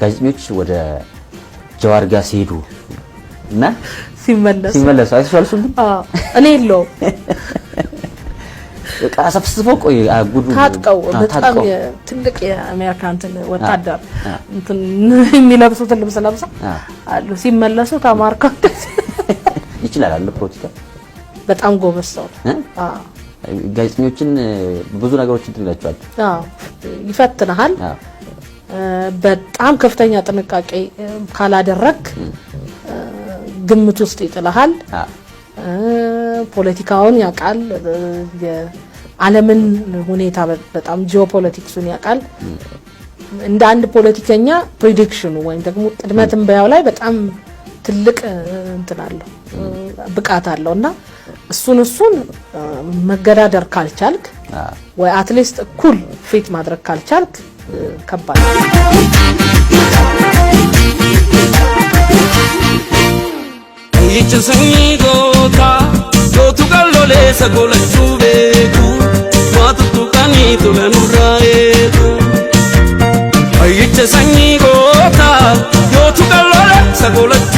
ጋዜጠኞች ወደ ጀዋር ጋር ሲሄዱ እና ሲመለሱ አይተሻልሱልኝ እኔ የለውም እቃ ሰብስበው ቆይ ጉዱ ታጥቀው በጣም ትልቅ የአሜሪካን ወታደር እንትን የሚለብሱት ልብስ ለብሰው አሉ ሲመለሱ ተማርከው ይችላል አለ ፖለቲካ በጣም ጎበዝ ሰው ጋዜጠኞችን ብዙ ነገሮችን ትላቸዋል ይፈትናል በጣም ከፍተኛ ጥንቃቄ ካላደረክ ግምት ውስጥ ይጥላል ፖለቲካውን ያቃል የዓለምን ሁኔታ በጣም ጂኦፖለቲክሱን ያቃል እንደ አንድ ፖለቲከኛ ፕሬዲክሽኑ ወይም ደግሞ ቅድመትን በያው ላይ በጣም ትልቅ እንትናለው ብቃት አለውና እሱን መገዳደር ካልቻልክ ወይ አትሊስት እኩል ፊት ማድረግ ካልቻልክ ከባድ ይችሰኝ ጎታ ሶቱ ቀሎሌ ሰጎለቹ ቤቱ ማቱቱ ቀኒቱ ለኑራኤቱ ይችሰኝ ጎታ ሶቱ ቀሎሌ ሰጎለቹ